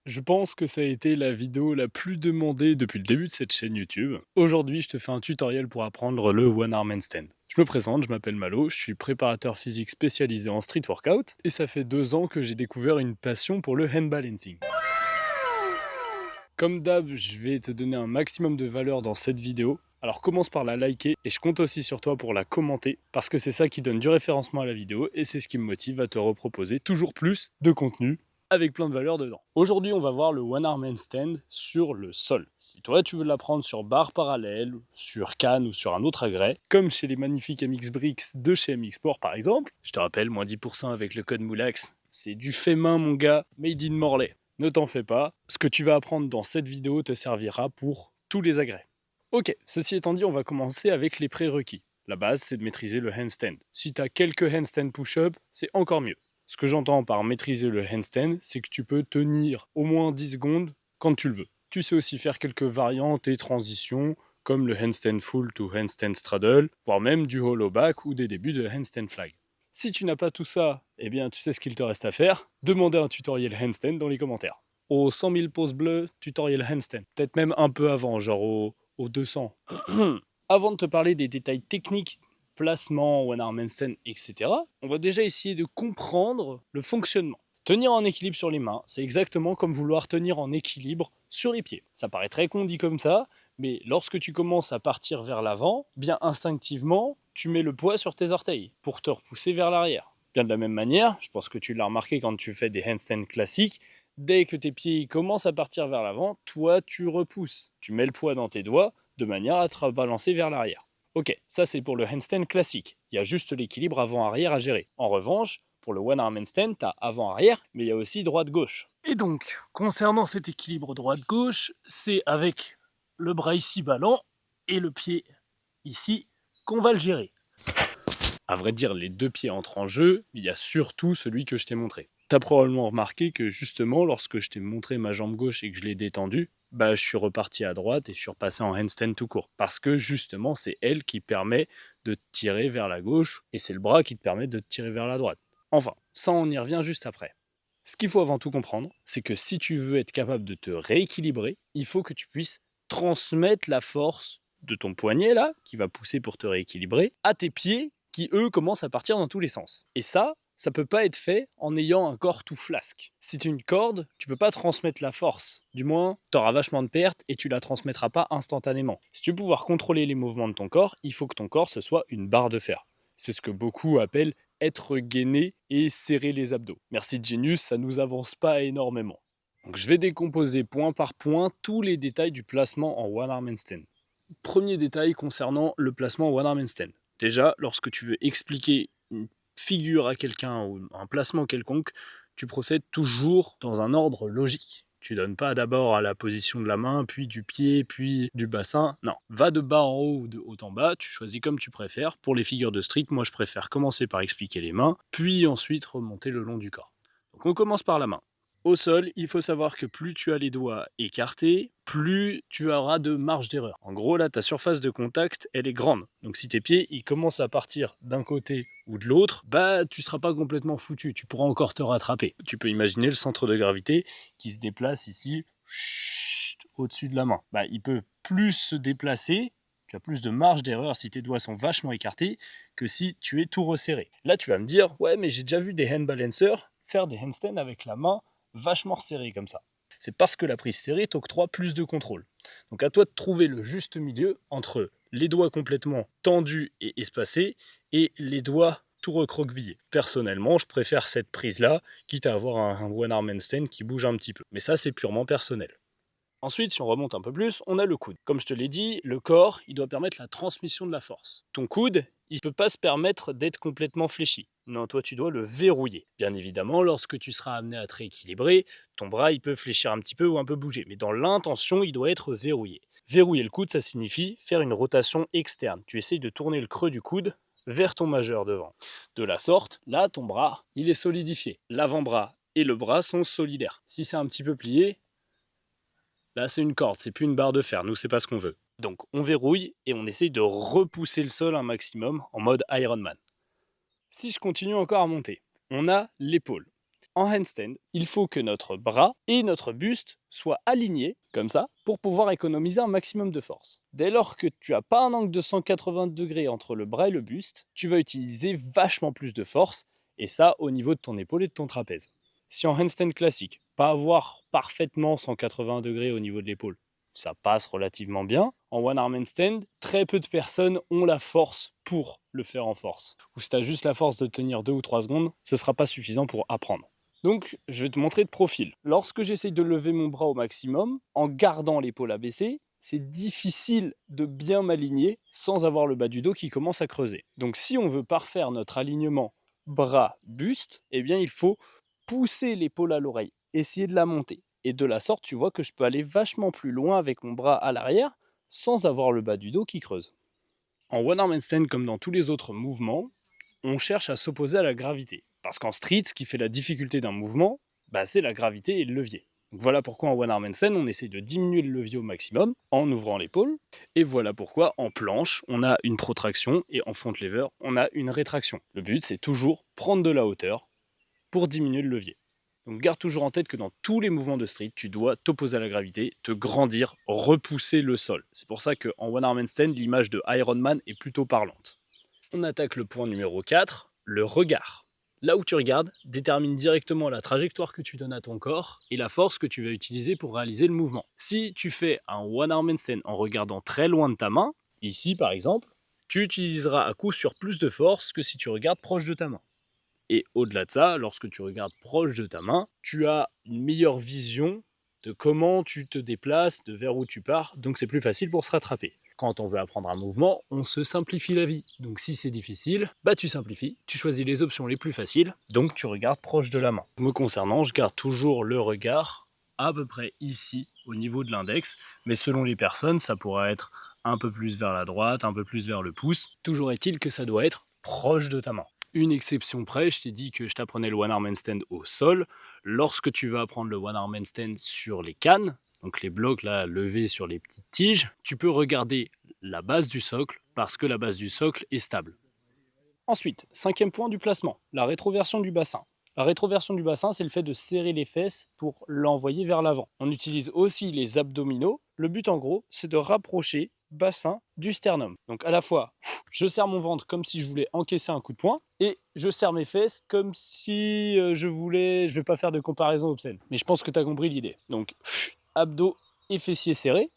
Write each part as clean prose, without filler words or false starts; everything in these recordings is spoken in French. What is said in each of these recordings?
Je pense que ça a été la vidéo la plus demandée depuis le début de cette chaîne YouTube. Aujourd'hui, je te fais un tutoriel pour apprendre le One Arm Handstand. Je me présente, je m'appelle Malo, je suis préparateur physique spécialisé en street workout et ça fait 2 ans que j'ai découvert une passion pour le hand balancing. Comme d'hab, je vais te donner un maximum de valeur dans cette vidéo. Alors commence par la liker et je compte aussi sur toi pour la commenter parce que c'est ça qui donne du référencement à la vidéo et c'est ce qui me motive à te reproposer toujours plus de contenu avec plein de valeur dedans. Aujourd'hui, on va voir le One Arm Handstand sur le sol. Si toi, tu veux l'apprendre sur barre parallèle, sur canne ou sur un autre agrès, comme chez les magnifiques MX Bricks de chez MX Sport par exemple, je te rappelle, moins 10% avec le code MOULAX, c'est du fait main mon gars, made in Morlaix. Ne t'en fais pas, ce que tu vas apprendre dans cette vidéo te servira pour tous les agrès. Ok, ceci étant dit, on va commencer avec les prérequis. La base, c'est de maîtriser le handstand. Si tu as quelques handstand push-up, c'est encore mieux. Ce que j'entends par maîtriser le handstand, c'est que tu peux tenir au moins 10 secondes quand tu le veux. Tu sais aussi faire quelques variantes et transitions, comme le handstand full to handstand straddle, voire même du hollow back ou des débuts de handstand flag. Si tu n'as pas tout ça, eh bien tu sais ce qu'il te reste à faire, demander un tutoriel handstand dans les commentaires. Aux 100 000 pouces bleus, tutoriel handstand. Peut-être même un peu avant, genre aux 200. Avant de te parler des détails techniques, placement, one arm handstand, etc., on va déjà essayer de comprendre le fonctionnement. Tenir en équilibre sur les mains, c'est exactement comme vouloir tenir en équilibre sur les pieds. Ça paraît très con dit comme ça, mais lorsque tu commences à partir vers l'avant, bien instinctivement, tu mets le poids sur tes orteils pour te repousser vers l'arrière. Bien de la même manière, je pense que tu l'as remarqué quand tu fais des handstands classiques, dès que tes pieds commencent à partir vers l'avant, toi tu repousses. Tu mets le poids dans tes doigts de manière à te balancer vers l'arrière. Ok, ça c'est pour le handstand classique. Il y a juste l'équilibre avant-arrière à gérer. En revanche, pour le one arm handstand, t'as avant-arrière, mais il y a aussi droite-gauche. Et donc, concernant cet équilibre droite-gauche, c'est avec le bras ici ballant et le pied ici qu'on va le gérer. À vrai dire, les deux pieds entrent en jeu, mais il y a surtout celui que je t'ai montré. T'as probablement remarqué que justement, lorsque je t'ai montré ma jambe gauche et que je l'ai détendue, je suis reparti à droite et je suis repassé en handstand tout court. Parce que justement, c'est elle qui permet de te tirer vers la gauche et c'est le bras qui te permet de te tirer vers la droite. Enfin, ça on y revient juste après. Ce qu'il faut avant tout comprendre, c'est que si tu veux être capable de te rééquilibrer, il faut que tu puisses transmettre la force de ton poignet là, qui va pousser pour te rééquilibrer, à tes pieds qui eux commencent à partir dans tous les sens. Et ça peut pas être fait en ayant un corps tout flasque. Si tu es une corde, tu peux pas transmettre la force. Du moins, tu auras vachement de pertes et tu la transmettras pas instantanément. Si tu veux pouvoir contrôler les mouvements de ton corps, il faut que ton corps ce soit une barre de fer. C'est ce que beaucoup appellent être gainé et serrer les abdos. Merci Genius, ça nous avance pas énormément. Donc je vais décomposer point par point tous les détails du placement en one arm handstand. Premier détail concernant le placement one arm handstand. Déjà, lorsque tu veux expliquer une figure à quelqu'un ou un placement quelconque, tu procèdes toujours dans un ordre logique. Tu donnes pas d'abord à la position de la main, puis du pied, puis du bassin. Non, va de bas en haut ou de haut en bas, tu choisis comme tu préfères. Pour les figures de street, moi je préfère commencer par expliquer les mains, puis ensuite remonter le long du corps. Donc on commence par la main. Au sol, il faut savoir que plus tu as les doigts écartés, plus tu auras de marge d'erreur. En gros, là, ta surface de contact, elle est grande. Donc si tes pieds, ils commencent à partir d'un côté ou de l'autre, tu seras pas complètement foutu. Tu pourras encore te rattraper. Tu peux imaginer le centre de gravité qui se déplace ici, au-dessus de la main. Il peut plus se déplacer, tu as plus de marge d'erreur si tes doigts sont vachement écartés que si tu es tout resserré. Là, tu vas me dire, ouais, mais j'ai déjà vu des hand balancers faire des handstands avec la main vachement resserrée comme ça. C'est parce que la prise serrée t'octroie plus de contrôle. Donc à toi de trouver le juste milieu entre les doigts complètement tendus et espacés et les doigts tout recroquevillés. Personnellement, je préfère cette prise-là, quitte à avoir un one arm handstand qui bouge un petit peu. Mais ça, c'est purement personnel. Ensuite, si on remonte un peu plus, on a le coude. Comme je te l'ai dit, le corps, il doit permettre la transmission de la force. Ton coude, il ne peut pas se permettre d'être complètement fléchi. Non, toi, tu dois le verrouiller. Bien évidemment, lorsque tu seras amené à te rééquilibrer, ton bras, il peut fléchir un petit peu ou un peu bouger. Mais dans l'intention, il doit être verrouillé. Verrouiller le coude, ça signifie faire une rotation externe. Tu essayes de tourner le creux du coude vers ton majeur devant. De la sorte, là, ton bras, il est solidifié. L'avant-bras et le bras sont solidaires. Si c'est un petit peu plié, là, c'est une corde, c'est plus une barre de fer. Nous, c'est pas ce qu'on veut. Donc, on verrouille et on essaye de repousser le sol un maximum en mode Ironman. Si je continue encore à monter, on a l'épaule. En handstand, il faut que notre bras et notre buste soient alignés, comme ça, pour pouvoir économiser un maximum de force. Dès lors que tu n'as pas un angle de 180 degrés entre le bras et le buste, tu vas utiliser vachement plus de force, et ça au niveau de ton épaule et de ton trapèze. Si en handstand classique, pas avoir parfaitement 180 degrés au niveau de l'épaule, ça passe relativement bien. En one arm handstand, très peu de personnes ont la force pour le faire en force. Ou si tu as juste la force de tenir 2 ou 3 secondes, ce ne sera pas suffisant pour apprendre. Donc, je vais te montrer de profil. Lorsque j'essaye de lever mon bras au maximum, en gardant l'épaule abaissée, c'est difficile de bien m'aligner sans avoir le bas du dos qui commence à creuser. Donc, si on veut parfaire notre alignement bras-buste, eh bien, il faut pousser l'épaule à l'oreille, essayer de la monter. Et de la sorte, tu vois que je peux aller vachement plus loin avec mon bras à l'arrière sans avoir le bas du dos qui creuse. En one arm handstand, comme dans tous les autres mouvements, on cherche à s'opposer à la gravité. Parce qu'en street, ce qui fait la difficulté d'un mouvement, c'est la gravité et le levier. Donc voilà pourquoi en one arm handstand, on essaie de diminuer le levier au maximum en ouvrant l'épaule. Et voilà pourquoi en planche, on a une protraction et en front lever, on a une rétraction. Le but, c'est toujours prendre de la hauteur pour diminuer le levier. Donc garde toujours en tête que dans tous les mouvements de street, tu dois t'opposer à la gravité, te grandir, repousser le sol. C'est pour ça qu'en one arm handstand, l'image de Iron Man est plutôt parlante. On attaque le point numéro 4, le regard. Là où tu regardes détermine directement la trajectoire que tu donnes à ton corps et la force que tu vas utiliser pour réaliser le mouvement. Si tu fais un one arm handstand en regardant très loin de ta main, ici par exemple, tu utiliseras à coup sûr plus de force que si tu regardes proche de ta main. Et au-delà de ça, lorsque tu regardes proche de ta main, tu as une meilleure vision de comment tu te déplaces, de vers où tu pars, donc c'est plus facile pour se rattraper. Quand on veut apprendre un mouvement, on se simplifie la vie. Donc si c'est difficile, tu simplifies, tu choisis les options les plus faciles, donc tu regardes proche de la main. Me concernant, je garde toujours le regard à peu près ici, au niveau de l'index, mais selon les personnes, ça pourra être un peu plus vers la droite, un peu plus vers le pouce. Toujours est-il que ça doit être proche de ta main. Une exception près, je t'ai dit que je t'apprenais le one arm handstand au sol. Lorsque tu vas apprendre le one arm handstand sur les cannes, donc les blocs là levés sur les petites tiges, tu peux regarder la base du socle parce que la base du socle est stable. Ensuite, 5e point du placement, la rétroversion du bassin. La rétroversion du bassin, c'est le fait de serrer les fesses pour l'envoyer vers l'avant. On utilise aussi les abdominaux. Le but en gros, c'est de rapprocher bassin du sternum. Donc à la fois, je serre mon ventre comme si je voulais encaisser un coup de poing et je serre mes fesses comme si je vais pas faire de comparaison obscène, mais je pense que tu as compris l'idée. Donc abdos et fessiers serrés.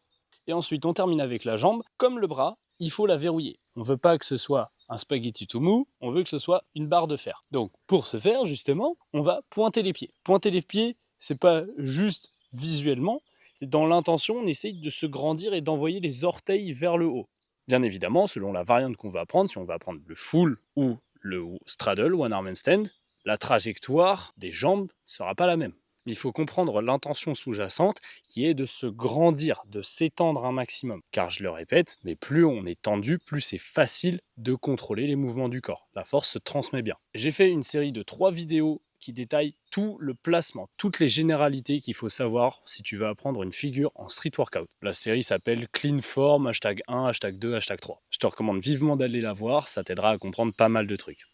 Et ensuite, on termine avec la jambe. Comme le bras, il faut la verrouiller. On ne veut pas que ce soit un spaghetti tout mou, on veut que ce soit une barre de fer. Donc, pour ce faire, justement, on va pointer les pieds. Pointer les pieds, c'est pas juste visuellement, c'est dans l'intention, on essaye de se grandir et d'envoyer les orteils vers le haut. Bien évidemment, selon la variante qu'on va apprendre, si on va apprendre le full ou le straddle, one arm handstand, la trajectoire des jambes ne sera pas la même. Il faut comprendre l'intention sous-jacente qui est de se grandir, de s'étendre un maximum. Car je le répète, mais plus on est tendu, plus c'est facile de contrôler les mouvements du corps. La force se transmet bien. J'ai fait une série de 3 vidéos qui détaillent tout le placement, toutes les généralités qu'il faut savoir si tu veux apprendre une figure en street workout. La série s'appelle Clean Form, hashtag 1, hashtag 2, hashtag 3. Je te recommande vivement d'aller la voir, ça t'aidera à comprendre pas mal de trucs.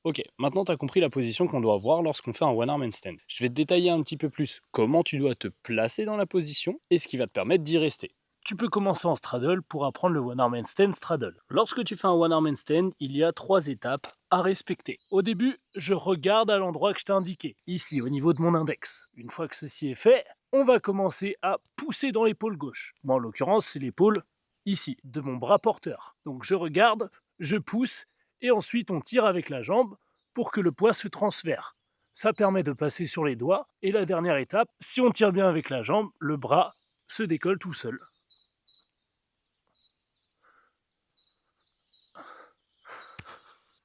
Ok, maintenant tu as compris la position qu'on doit avoir lorsqu'on fait un one arm handstand. Je vais te détailler un petit peu plus comment tu dois te placer dans la position et ce qui va te permettre d'y rester. Tu peux commencer en straddle pour apprendre le one arm handstand straddle. Lorsque tu fais un one arm handstand, il y a 3 étapes à respecter. Au début, je regarde à l'endroit que je t'ai indiqué, ici au niveau de mon index. Une fois que ceci est fait, on va commencer à pousser dans l'épaule gauche. Moi en l'occurrence, c'est l'épaule ici, de mon bras porteur. Donc je regarde, je pousse, et ensuite on tire avec la jambe pour que le poids se transfère. Ça permet de passer sur les doigts, et la dernière étape, si on tire bien avec la jambe, le bras se décolle tout seul.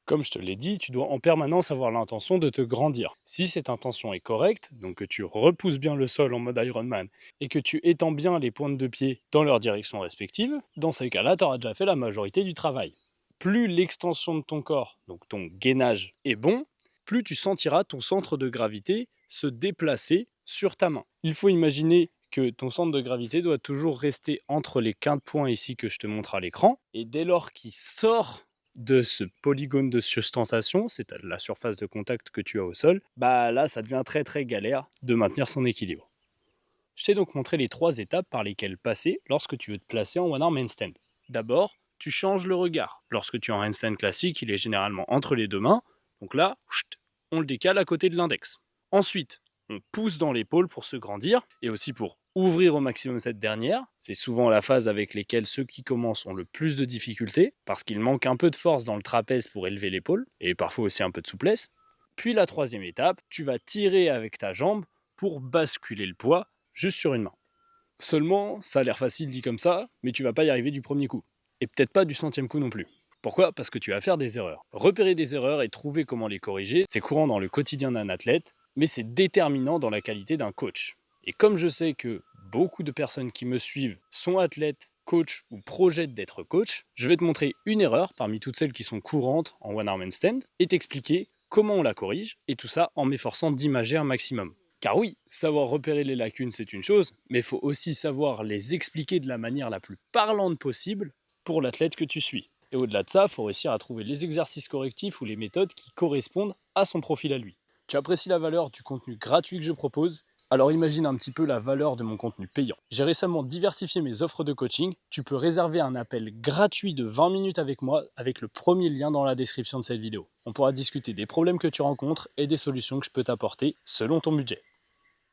Comme je te l'ai dit, tu dois en permanence avoir l'intention de te grandir. Si cette intention est correcte, donc que tu repousses bien le sol en mode Ironman et que tu étends bien les pointes de pied dans leur direction respective, dans ces cas-là, tu auras déjà fait la majorité du travail. Plus l'extension de ton corps, donc ton gainage, est bon, plus tu sentiras ton centre de gravité se déplacer sur ta main. Il faut imaginer que ton centre de gravité doit toujours rester entre les quintes points ici que je te montre à l'écran, et dès lors qu'il sort de ce polygone de sustentation, c'est la surface de contact que tu as au sol, bah là ça devient très très galère de maintenir son équilibre. Je t'ai donc montré les 3 étapes par lesquelles passer lorsque tu veux te placer en one arm handstand. D'abord, tu changes le regard. Lorsque tu es en handstand classique, il est généralement entre les 2 mains, donc là, on le décale à côté de l'index. Ensuite, on pousse dans l'épaule pour se grandir et aussi pour ouvrir au maximum cette dernière. C'est souvent la phase avec laquelle ceux qui commencent ont le plus de difficultés parce qu'il manque un peu de force dans le trapèze pour élever l'épaule et parfois aussi un peu de souplesse. Puis la 3e étape, tu vas tirer avec ta jambe pour basculer le poids juste sur une main. Seulement, ça a l'air facile dit comme ça, mais tu vas pas y arriver du premier coup. Et peut-être pas du 100e coup non plus. Pourquoi ? Parce que tu vas faire des erreurs. Repérer des erreurs et trouver comment les corriger, c'est courant dans le quotidien d'un athlète, mais c'est déterminant dans la qualité d'un coach. Et comme je sais que beaucoup de personnes qui me suivent sont athlètes, coach ou projettent d'être coach, je vais te montrer une erreur parmi toutes celles qui sont courantes en one arm handstand et t'expliquer comment on la corrige, et tout ça en m'efforçant d'imager un maximum. Car oui, savoir repérer les lacunes c'est une chose, mais il faut aussi savoir les expliquer de la manière la plus parlante possible pour l'athlète que tu suis. Et au-delà de ça, il faut réussir à trouver les exercices correctifs ou les méthodes qui correspondent à son profil à lui. Tu apprécies la valeur du contenu gratuit que je propose ? Alors imagine un petit peu la valeur de mon contenu payant. J'ai récemment diversifié mes offres de coaching. Tu peux réserver un appel gratuit de 20 minutes avec moi avec le premier lien dans la description de cette vidéo. On pourra discuter des problèmes que tu rencontres et des solutions que je peux t'apporter selon ton budget.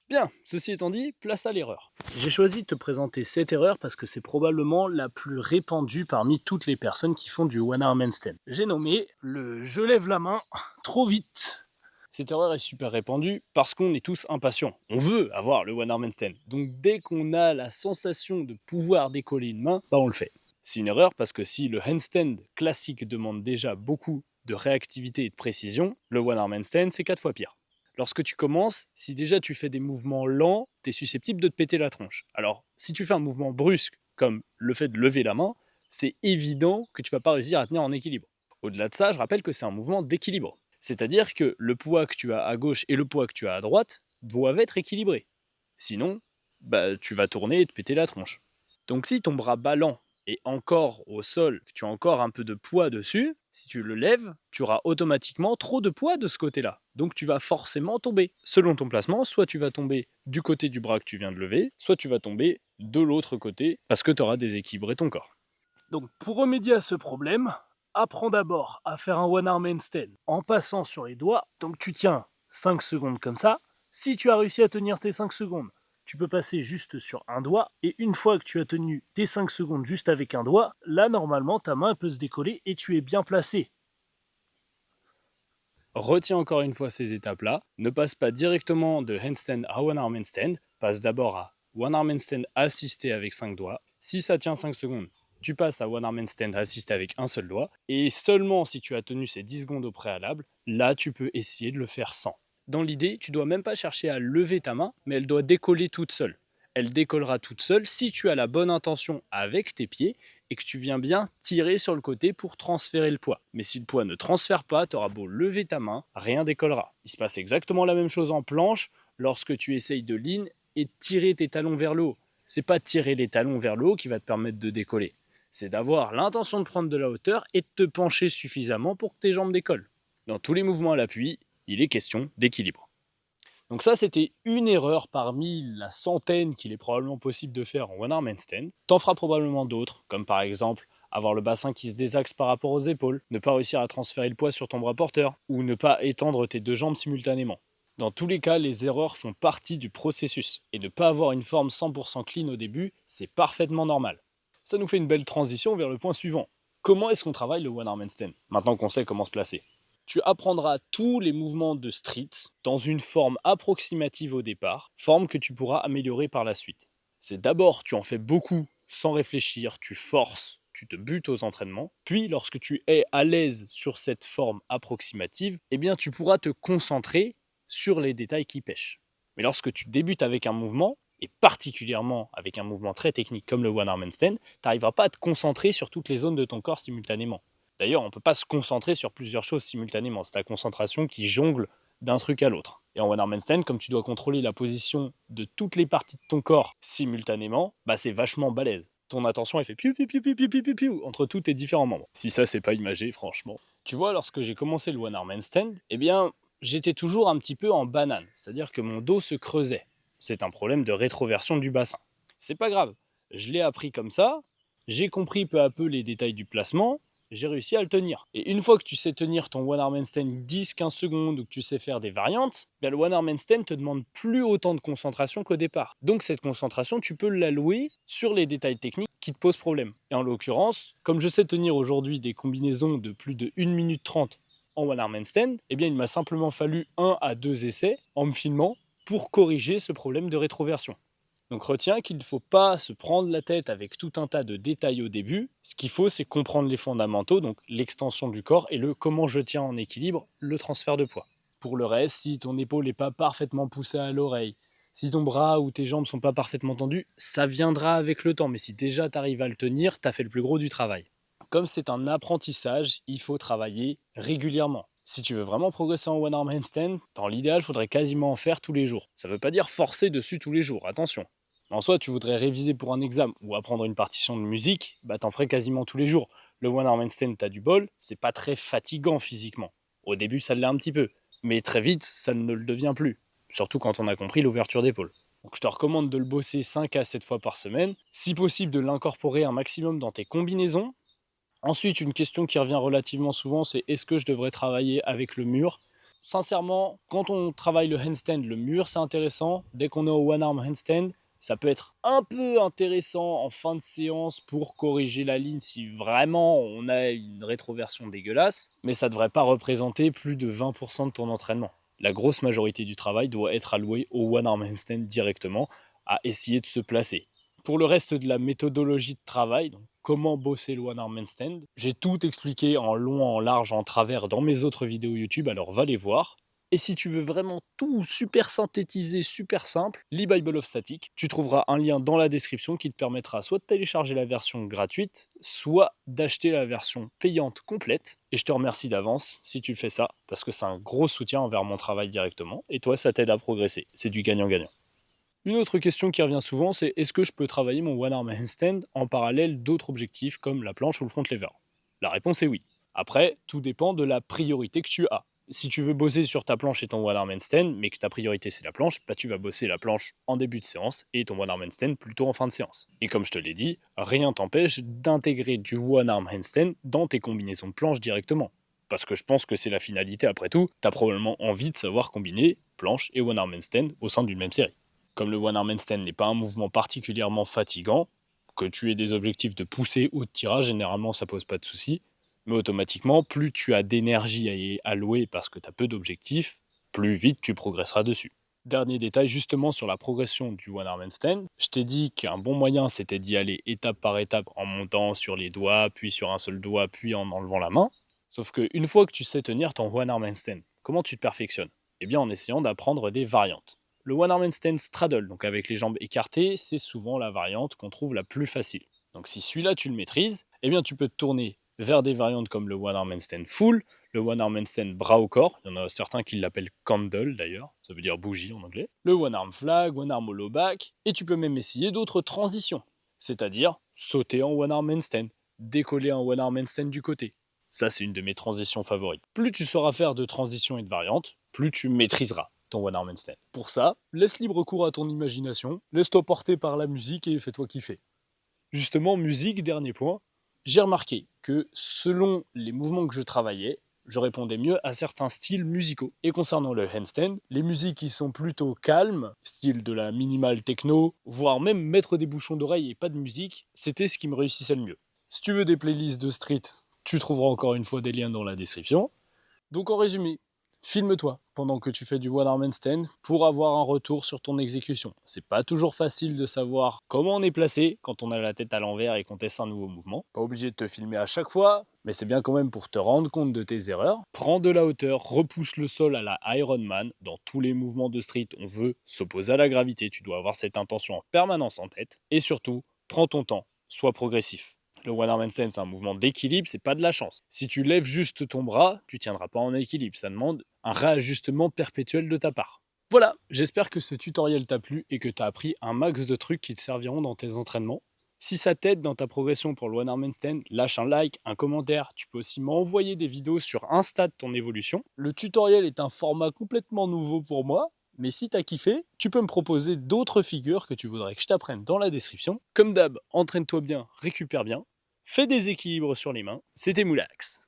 Bien, ceci étant dit, place à l'erreur. J'ai choisi de te présenter cette erreur parce que c'est probablement la plus répandue parmi toutes les personnes qui font du one arm handstand. J'ai nommé le « je lève la main trop vite ». Cette erreur est super répandue parce qu'on est tous impatients. On veut avoir le one arm handstand. Donc dès qu'on a la sensation de pouvoir décoller une main, on le fait. C'est une erreur parce que si le handstand classique demande déjà beaucoup de réactivité et de précision, le one arm handstand c'est 4 fois pire. Lorsque tu commences, si déjà tu fais des mouvements lents, tu es susceptible de te péter la tronche. Alors, si tu fais un mouvement brusque, comme le fait de lever la main, c'est évident que tu ne vas pas réussir à tenir en équilibre. Au-delà de ça, je rappelle que c'est un mouvement d'équilibre. C'est-à-dire que le poids que tu as à gauche et le poids que tu as à droite doivent être équilibrés. Sinon, tu vas tourner et te péter la tronche. Donc si ton bras ballant est encore au sol, que tu as encore un peu de poids dessus, si tu le lèves, tu auras automatiquement trop de poids de ce côté-là. Donc tu vas forcément tomber. Selon ton placement, soit tu vas tomber du côté du bras que tu viens de lever, soit tu vas tomber de l'autre côté parce que tu auras déséquilibré ton corps. Donc pour remédier à ce problème, apprends d'abord à faire un one arm handstand en passant sur les doigts. Donc tu tiens 5 secondes comme ça. Si tu as réussi à tenir tes 5 secondes, tu peux passer juste sur un doigt, et une fois que tu as tenu tes 5 secondes juste avec un doigt, là normalement ta main peut se décoller et tu es bien placé. Retiens encore une fois ces étapes-là, ne passe pas directement de handstand à one arm handstand, passe d'abord à one arm handstand assisté avec 5 doigts. Si ça tient 5 secondes, tu passes à one arm handstand assisté avec un seul doigt, et seulement si tu as tenu ces 10 secondes au préalable, là tu peux essayer de le faire sans. Dans l'idée, tu ne dois même pas chercher à lever ta main, mais elle doit décoller toute seule. Elle décollera toute seule si tu as la bonne intention avec tes pieds et que tu viens bien tirer sur le côté pour transférer le poids. Mais si le poids ne transfère pas, tu auras beau lever ta main, rien décollera. Il se passe exactement la même chose en planche lorsque tu essayes de lean et tirer tes talons vers le haut. C'est pas tirer les talons vers le haut qui va te permettre de décoller. C'est d'avoir l'intention de prendre de la hauteur et de te pencher suffisamment pour que tes jambes décollent. Dans tous les mouvements à l'appui, il est question d'équilibre. Donc ça, c'était une erreur parmi la centaine qu'il est probablement possible de faire en one arm handstand. T'en feras probablement d'autres, comme par exemple avoir le bassin qui se désaxe par rapport aux épaules, ne pas réussir à transférer le poids sur ton bras porteur, ou ne pas étendre tes 2 jambes simultanément. Dans tous les cas, les erreurs font partie du processus, et ne pas avoir une forme 100% clean au début, c'est parfaitement normal. Ça nous fait une belle transition vers le point suivant. Comment est-ce qu'on travaille le one arm handstand, maintenant qu'on sait comment se placer ? Tu apprendras tous les mouvements de street dans une forme approximative au départ, forme que tu pourras améliorer par la suite. C'est d'abord, tu en fais beaucoup sans réfléchir, tu forces, tu te butes aux entraînements, puis lorsque tu es à l'aise sur cette forme approximative, tu pourras te concentrer sur les détails qui pêchent. Mais lorsque tu débutes avec un mouvement, et particulièrement avec un mouvement très technique comme le one arm handstand, tu n'arriveras pas à te concentrer sur toutes les zones de ton corps simultanément. D'ailleurs, on ne peut pas se concentrer sur plusieurs choses simultanément. C'est ta concentration qui jongle d'un truc à l'autre. Et en one arm handstand, comme tu dois contrôler la position de toutes les parties de ton corps simultanément, c'est vachement balèze. ton attention elle fait piou piou piou piou piou piou piou piou entre tous tes différents membres. Si ça c'est pas imagé, franchement. Tu vois, lorsque j'ai commencé le one arm handstand, eh bien, j'étais toujours un petit peu en banane, c'est-à-dire que mon dos se creusait. C'est un problème de rétroversion du bassin. C'est pas grave, je l'ai appris comme ça, j'ai compris peu à peu les détails du placement, j'ai réussi à le tenir. Et une fois que tu sais tenir ton one arm handstand 10-15 secondes ou que tu sais faire des variantes, bien le one arm handstand te demande plus autant de concentration qu'au départ. Donc cette concentration, tu peux l'allouer sur les détails techniques qui te posent problème. Et en l'occurrence, comme je sais tenir aujourd'hui des combinaisons de plus de 1 minute 30 en one arm handstand, eh bien il m'a simplement fallu 1 à 2 essais en me filmant pour corriger ce problème de rétroversion. Donc retiens qu'il ne faut pas se prendre la tête avec tout un tas de détails au début. Ce qu'il faut, c'est comprendre les fondamentaux, donc l'extension du corps et le comment je tiens en équilibre, le transfert de poids. Pour le reste, si ton épaule n'est pas parfaitement poussée à l'oreille, si ton bras ou tes jambes ne sont pas parfaitement tendues, ça viendra avec le temps. Mais si déjà tu arrives à le tenir, tu as fait le plus gros du travail. Comme c'est un apprentissage, il faut travailler régulièrement. Si tu veux vraiment progresser en one arm handstand, dans l'idéal, il faudrait quasiment en faire tous les jours. Ça ne veut pas dire forcer dessus tous les jours, attention. En soi, tu voudrais réviser pour un examen ou apprendre une partition de musique, bah t'en ferais quasiment tous les jours. Le one arm handstand, t'as du bol, c'est pas très fatigant physiquement. Au début, ça l'est un petit peu, mais très vite, ça ne le devient plus. Surtout quand on a compris l'ouverture d'épaule. Donc je te recommande de le bosser 5 à 7 fois par semaine, si possible de l'incorporer un maximum dans tes combinaisons. Ensuite, une question qui revient relativement souvent, c'est est-ce que je devrais travailler avec le mur? Sincèrement, quand on travaille le handstand, le mur c'est intéressant. Dès qu'on est au one arm handstand, ça peut être un peu intéressant en fin de séance pour corriger la ligne si vraiment on a une rétroversion dégueulasse, mais ça ne devrait pas représenter plus de 20% de ton entraînement. La grosse majorité du travail doit être allouée au one arm handstand directement, à essayer de se placer. Pour le reste de la méthodologie de travail, donc comment bosser le one arm handstand, j'ai tout expliqué en long, en large, en travers dans mes autres vidéos YouTube, alors va les voir. Et si tu veux vraiment tout super synthétiser, super simple, l'e-Bible of Static, tu trouveras un lien dans la description qui te permettra soit de télécharger la version gratuite, soit d'acheter la version payante complète. Et je te remercie d'avance si tu fais ça, parce que c'est un gros soutien envers mon travail directement, et toi ça t'aide à progresser, c'est du gagnant-gagnant. Une autre question qui revient souvent, c'est est-ce que je peux travailler mon one arm handstand en parallèle d'autres objectifs comme la planche ou le front lever? La réponse est oui. Après, tout dépend de la priorité que tu as. Si tu veux bosser sur ta planche et ton one arm handstand, mais que ta priorité c'est la planche, bah tu vas bosser la planche en début de séance et ton one arm handstand plutôt en fin de séance. Et comme je te l'ai dit, rien t'empêche d'intégrer du one arm handstand dans tes combinaisons de planche directement. Parce que je pense que c'est la finalité après tout, tu as probablement envie de savoir combiner planche et one arm handstand au sein d'une même série. Comme le one arm handstand n'est pas un mouvement particulièrement fatigant, que tu aies des objectifs de poussée ou de tirage, généralement ça pose pas de soucis, mais automatiquement, plus tu as d'énergie à allouer parce que tu as peu d'objectifs, plus vite tu progresseras dessus. Dernier détail justement sur la progression du one arm handstand, je t'ai dit qu'un bon moyen c'était d'y aller étape par étape en montant sur les doigts, puis sur un seul doigt, puis en enlevant la main. Sauf qu'une fois que tu sais tenir ton one arm handstand, comment tu te perfectionnes? Eh bien en essayant d'apprendre des variantes. Le one arm handstand straddle, donc avec les jambes écartées, c'est souvent la variante qu'on trouve la plus facile. Donc si celui-là tu le maîtrises, eh bien tu peux te tourner vers des variantes comme le one arm handstand full, le one arm handstand bras au corps, il y en a certains qui l'appellent candle d'ailleurs, ça veut dire bougie en anglais, le one arm flag, one arm hollow back, et tu peux même essayer d'autres transitions, c'est-à-dire sauter en one arm handstand, décoller en one arm handstand du côté. Ça c'est une de mes transitions favorites. Plus tu sauras faire de transitions et de variantes, plus tu maîtriseras ton one arm handstand. Pour ça, laisse libre cours à ton imagination, laisse-toi porter par la musique et fais-toi kiffer. Justement, musique, dernier point, j'ai remarqué que selon les mouvements que je travaillais, je répondais mieux à certains styles musicaux. Et concernant le handstand, les musiques qui sont plutôt calmes, style de la minimal techno, voire même mettre des bouchons d'oreille et pas de musique, c'était ce qui me réussissait le mieux. Si tu veux des playlists de street, tu trouveras encore une fois des liens dans la description. Donc en résumé, filme-toi pendant que tu fais du one arm handstand pour avoir un retour sur ton exécution. C'est pas toujours facile de savoir comment on est placé quand on a la tête à l'envers et qu'on teste un nouveau mouvement. Pas obligé de te filmer à chaque fois, mais c'est bien quand même pour te rendre compte de tes erreurs. Prends de la hauteur, repousse le sol à la Ironman. Dans tous les mouvements de street, on veut s'opposer à la gravité. Tu dois avoir cette intention en permanence en tête. Et surtout, prends ton temps, sois progressif. Le one arm handstand, c'est un mouvement d'équilibre, c'est pas de la chance. Si tu lèves juste ton bras, tu tiendras pas en équilibre. Ça demande un réajustement perpétuel de ta part. Voilà, j'espère que ce tutoriel t'a plu et que tu as appris un max de trucs qui te serviront dans tes entraînements. Si ça t'aide dans ta progression pour le One Arm Handstand, lâche un like, un commentaire. Tu peux aussi m'envoyer des vidéos sur Insta de ton évolution. Le tutoriel est un format complètement nouveau pour moi, mais si t'as kiffé, tu peux me proposer d'autres figures que tu voudrais que je t'apprenne dans la description. Comme d'hab, entraîne-toi bien, récupère bien, fais des équilibres sur les mains. C'était Moulax.